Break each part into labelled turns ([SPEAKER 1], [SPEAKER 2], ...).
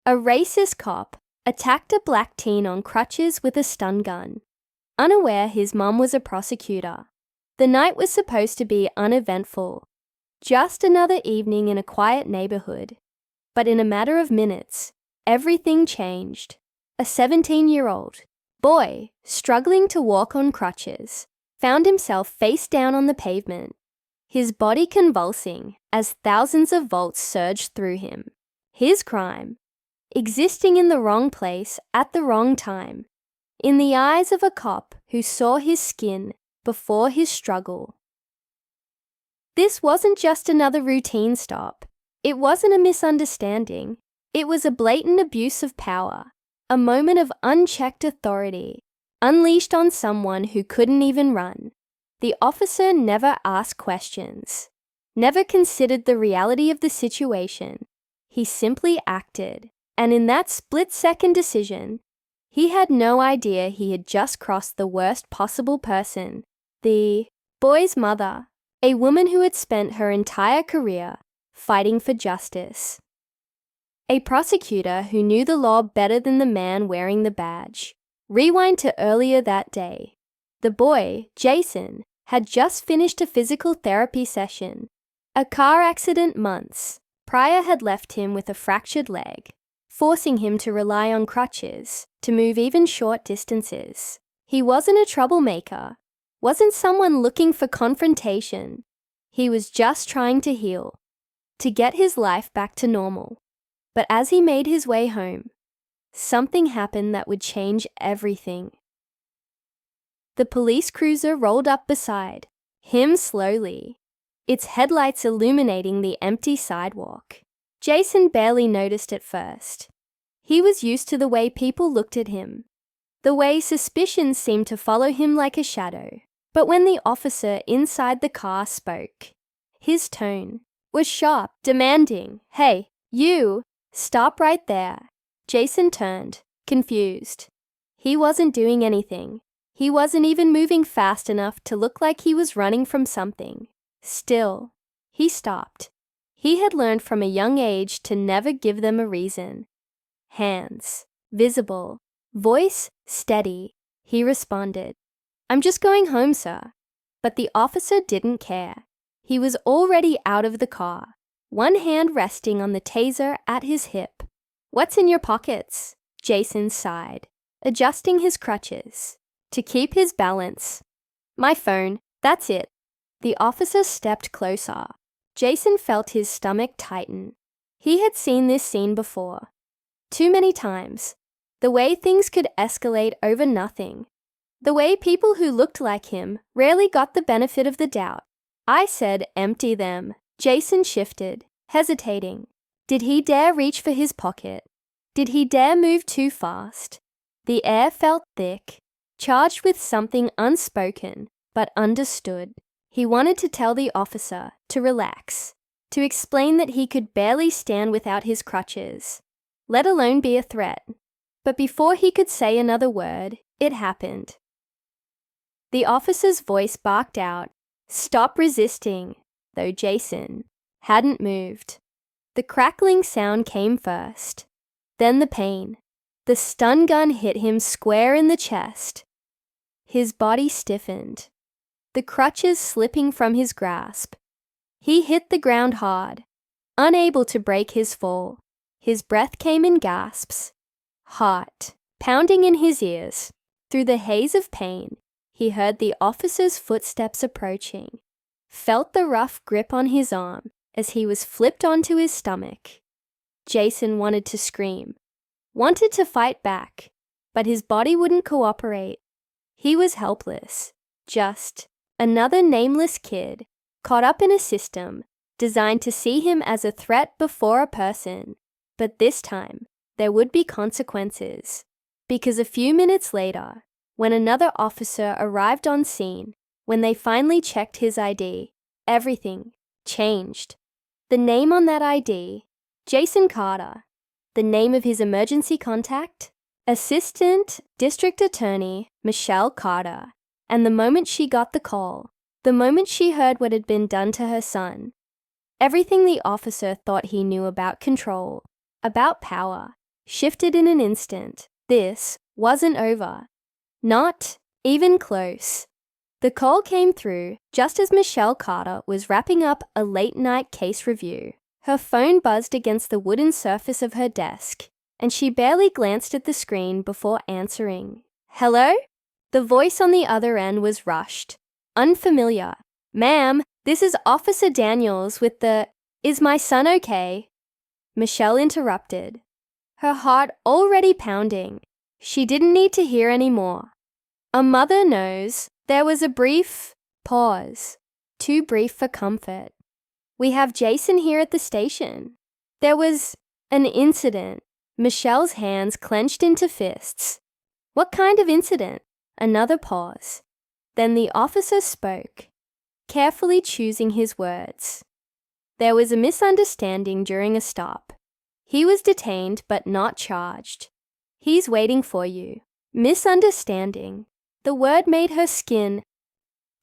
[SPEAKER 1] A racist cop attacked a black teen on crutches with a stun gun, unaware his mum was a prosecutor. The night was supposed to be uneventful, just another evening in a quiet neighborhood. But in a matter of minutes, everything changed. A 17-year-old boy, struggling to walk on crutches, found himself face down on the pavement, his body convulsing as thousands of volts surged through him. His crime: existing in the wrong place at the wrong time, in the eyes of a cop who saw his skin before his struggle. This wasn't just another routine stop. It wasn't a misunderstanding. It was a blatant abuse of power, a moment of unchecked authority, unleashed on someone who couldn't even run. The officer never asked questions, never considered the reality of the situation. He simply acted, and in that split-second decision, he had no idea he had just crossed the worst possible person, the boy's mother, a woman who had spent her entire career fighting for justice. A prosecutor who knew the law better than the man wearing the badge. Rewind to earlier that day. The boy, Jason, had just finished a physical therapy session. A car accident months prior had left him with a fractured leg, forcing him to rely on crutches to move even short distances. He wasn't a troublemaker, wasn't someone looking for confrontation. He was just trying to heal, to get his life back to normal. But as he made his way home, something happened that would change everything. The police cruiser rolled up beside him slowly, its headlights illuminating the empty sidewalk. Jason barely noticed at first. He was used to the way people looked at him, the way suspicion seemed to follow him like a shadow. But when the officer inside the car spoke, his tone was sharp, demanding, "Hey, you, stop right there." Jason turned, confused. He wasn't doing anything. He wasn't even moving fast enough to look like he was running from something. Still, he stopped. He had learned from a young age to never give them a reason. Hands visible, voice steady. He responded, "I'm just going home, sir." But the officer didn't care. He was already out of the car, one hand resting on the taser at his hip. "What's in your pockets?" Jason sighed, adjusting his crutches to keep his balance. "My phone, that's it." The officer stepped closer. Jason felt his stomach tighten. He had seen this scene before. Too many times. The way things could escalate over nothing. The way people who looked like him rarely got the benefit of the doubt. "I said empty them." Jason shifted, hesitating. Did he dare reach for his pocket? Did he dare move too fast? The air felt thick, charged with something unspoken but understood. He wanted to tell the officer to relax, to explain that he could barely stand without his crutches, let alone be a threat. But before he could say another word, it happened. The officer's voice barked out, "Stop resisting," though Jason hadn't moved. The crackling sound came first, then the pain. The stun gun hit him square in the chest. His body stiffened, the crutches slipping from his grasp. He hit the ground hard, unable to break his fall. His breath came in gasps, heart pounding in his ears. Through the haze of pain, he heard the officer's footsteps approaching, felt the rough grip on his arm as he was flipped onto his stomach. Jason wanted to scream, wanted to fight back, but his body wouldn't cooperate. He was helpless, just another nameless kid caught up in a system designed to see him as a threat before a person. But this time, there would be consequences, because a few minutes later, when another officer arrived on scene, when they finally checked his ID, everything changed. The name on that ID, Jason Carter. The name of his emergency contact, Assistant District Attorney Michelle Carter. And the moment she got the call, the moment she heard what had been done to her son, everything the officer thought he knew about control, about power, shifted in an instant. This wasn't over. Not even close. The call came through just as Michelle Carter was wrapping up a late-night case review. Her phone buzzed against the wooden surface of her desk, and she barely glanced at the screen before answering. "Hello?" The voice on the other end was rushed, unfamiliar. "Ma'am, this is Officer Daniels with the... Is my son okay?" Michelle interrupted, her heart already pounding. She didn't need to hear any more. A mother knows. There was a brief pause, too brief for comfort. "We have Jason here at the station. There was an incident." Michelle's hands clenched into fists. "What kind of incident?" Another pause. Then the officer spoke, carefully choosing his words. "There was a misunderstanding during a stop. He was detained but not charged. He's waiting for you." Misunderstanding. The word made her skin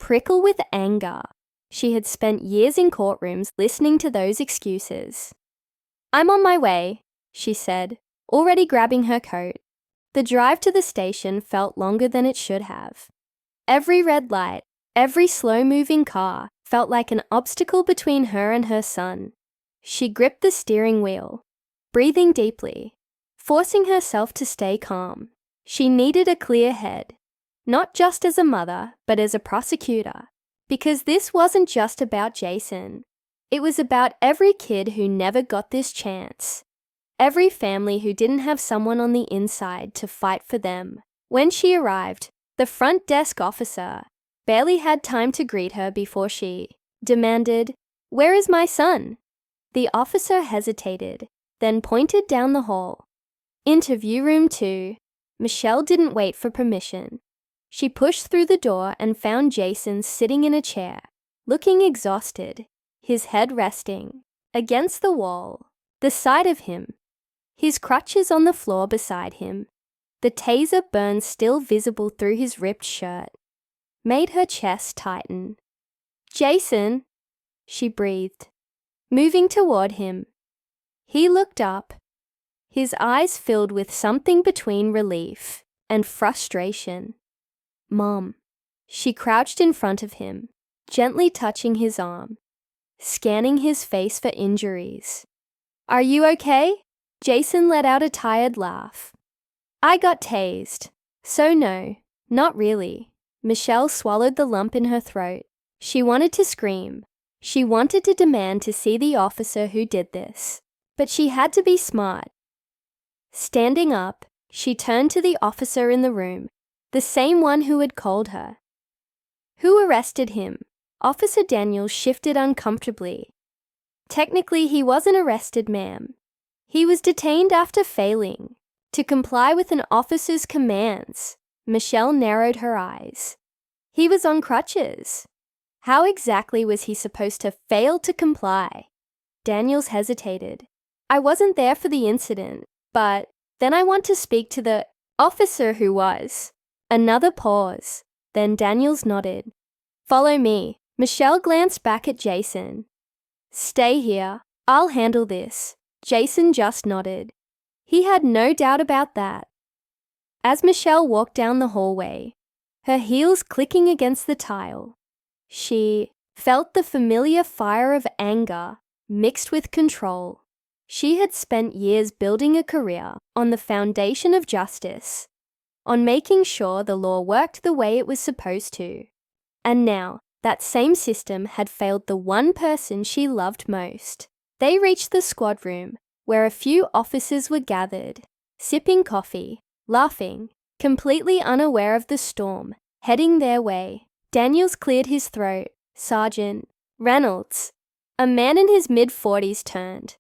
[SPEAKER 1] prickle with anger. She had spent years in courtrooms listening to those excuses. "I'm on my way," she said, already grabbing her coat. The drive to the station felt longer than it should have. Every red light, every slow-moving car felt like an obstacle between her and her son. She gripped the steering wheel, breathing deeply, forcing herself to stay calm. She needed a clear head, not just as a mother, but as a prosecutor, because this wasn't just about Jason. It was about every kid who never got this chance. Every family who didn't have someone on the inside to fight for them. When she arrived, the front desk officer barely had time to greet her before she demanded, "Where is my son?" The officer hesitated, then pointed down the hall. "Interview room 2. Michelle didn't wait for permission. She pushed through the door and found Jason sitting in a chair, looking exhausted, his head resting against the wall, the side of him, his crutches on the floor beside him. The taser burn still visible through his ripped shirt made her chest tighten. "Jason," she breathed, moving toward him. He looked up, his eyes filled with something between relief and frustration. "Mom." She crouched in front of him, gently touching his arm, scanning his face for injuries. "Are you okay?" Jason let out a tired laugh. "I got tased. So no, not really." Michelle swallowed the lump in her throat. She wanted to scream. She wanted to demand to see the officer who did this. But she had to be smart. Standing up, she turned to the officer in the room, the same one who had called her. "Who arrested him?" Officer Daniels shifted uncomfortably. "Technically, he wasn't arrested, ma'am. He was detained after failing to comply with an officer's commands." Michelle narrowed her eyes. "He was on crutches. How exactly was he supposed to fail to comply?" Daniels hesitated. "I wasn't there for the incident, but then I want to speak to the officer who was." Another pause. Then Daniels nodded. "Follow me." Michelle glanced back at Jason. "Stay here. I'll handle this." Jason just nodded. He had no doubt about that. As Michelle walked down the hallway, her heels clicking against the tile, she felt the familiar fire of anger mixed with control. She had spent years building a career on the foundation of justice, on making sure the law worked the way it was supposed to. And now, that same system had failed the one person she loved most. They reached the squad room, where a few officers were gathered, sipping coffee, laughing, completely unaware of the storm heading their way. Daniels cleared his throat. "Sergeant Reynolds." A man in his mid-40s turned,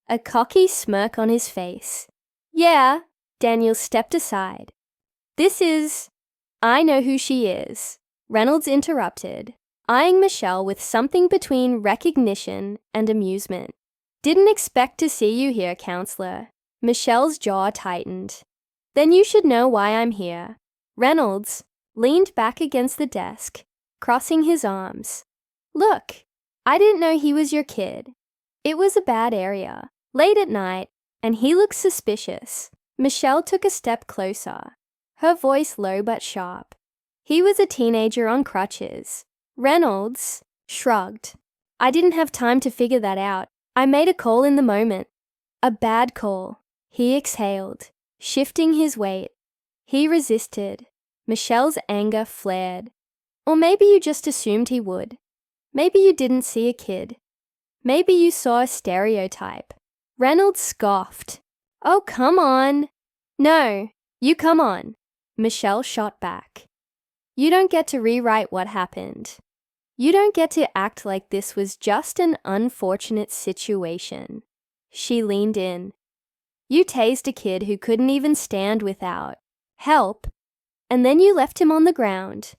[SPEAKER 1] a cocky smirk on his face. "Yeah." Daniels stepped aside. "This is..." "I know who she is," Reynolds interrupted, eyeing Michelle with something between recognition and amusement. "Didn't expect to see you here, counselor." Michelle's jaw tightened. "Then you should know why I'm here." Reynolds leaned back against the desk, crossing his arms. "Look, I didn't know he was your kid. It was a bad area. Late at night, and he looked suspicious. Michelle took a step closer, her voice low but sharp. He was a teenager on crutches. Reynolds shrugged. I didn't have time to figure that out. I made a call in the moment. A bad call. He exhaled, shifting his weight. He resisted. Michelle's anger flared. Or maybe you just assumed he would. Maybe you didn't see a kid. Maybe you saw a stereotype. Reynolds scoffed. Oh, come on. No, you come on. Michelle shot back. You don't get to rewrite what happened. You don't get to act like this was just an unfortunate situation. She leaned in. You tased a kid who couldn't even stand without help, and then you left him on the ground.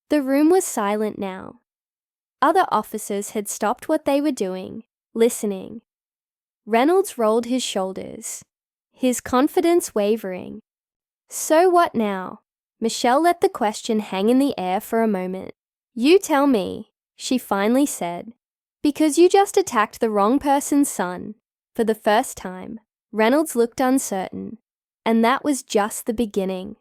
[SPEAKER 1] The room was silent now. Other officers had stopped what they were doing, listening. Reynolds rolled his shoulders, his confidence wavering. So what now? Michelle let the question hang in the air for a moment. You tell me, she finally said. Because you just attacked the wrong person's son. For the first time, Reynolds looked uncertain, and that was just the beginning.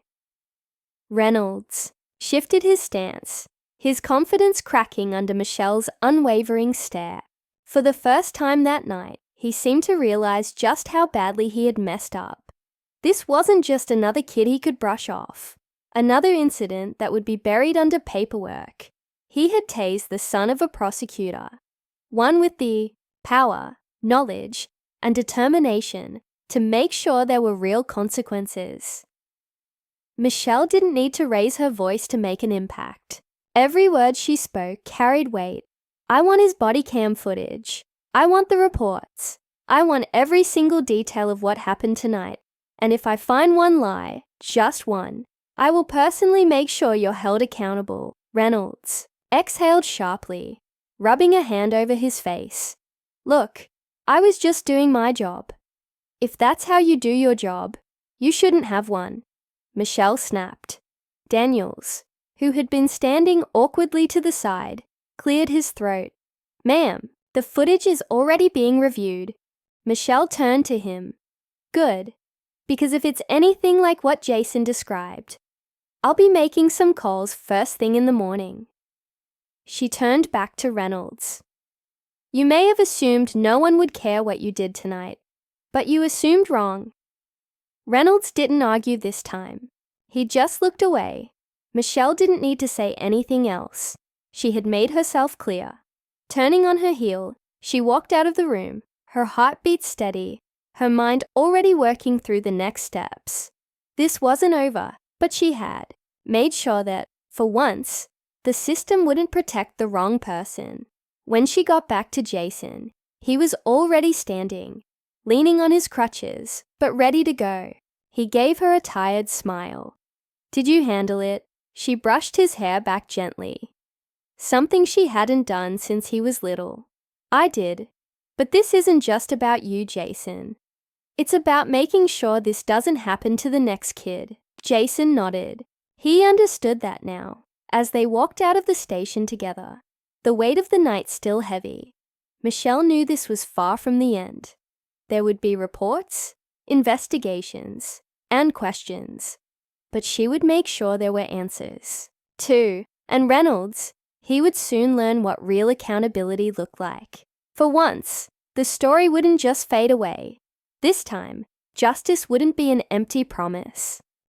[SPEAKER 1] Reynolds shifted his stance, his confidence cracking under Michelle's unwavering stare. For the first time that night, he seemed to realize just how badly he had messed up. This wasn't just another kid he could brush off, another incident that would be buried under paperwork. He had tased the son of a prosecutor, one with the power, knowledge, and determination to make sure there were real consequences. Michelle didn't need to raise her voice to make an impact. Every word she spoke carried weight. I want his body cam footage. I want the reports. I want every single detail of what happened tonight. And if I find one lie, just one, I will personally make sure you're held accountable. Reynolds exhaled sharply, rubbing a hand over his face. Look, I was just doing my job. If that's how you do your job, you shouldn't have one. Michelle snapped. Daniels, who had been standing awkwardly to the side, cleared his throat. Ma'am, the footage is already being reviewed. Michelle turned to him. Good, because if it's anything like what Jason described, I'll be making some calls first thing in the morning. She turned back to Reynolds. You may have assumed no one would care what you did tonight, but you assumed wrong. Reynolds didn't argue this time. He just looked away. Michelle didn't need to say anything else. She had made herself clear. Turning on her heel, she walked out of the room, her heartbeat steady, her mind already working through the next steps. This wasn't over, but she had made sure that, for once, the system wouldn't protect the wrong person. When she got back to Jason, he was already standing, leaning on his crutches, but ready to go. He gave her a tired smile. Did you handle it? She brushed his hair back gently. Something she hadn't done since he was little. I did. But this isn't just about you, Jason. It's about making sure this doesn't happen to the next kid. Jason nodded. He understood that now, as they walked out of the station together, the weight of the night still heavy. Michelle knew this was far from the end. There would be reports, investigations, and questions. But she would make sure there were answers, too. And Reynolds, he would soon learn what real accountability looked like. For once, the story wouldn't just fade away. This time, justice wouldn't be an empty promise.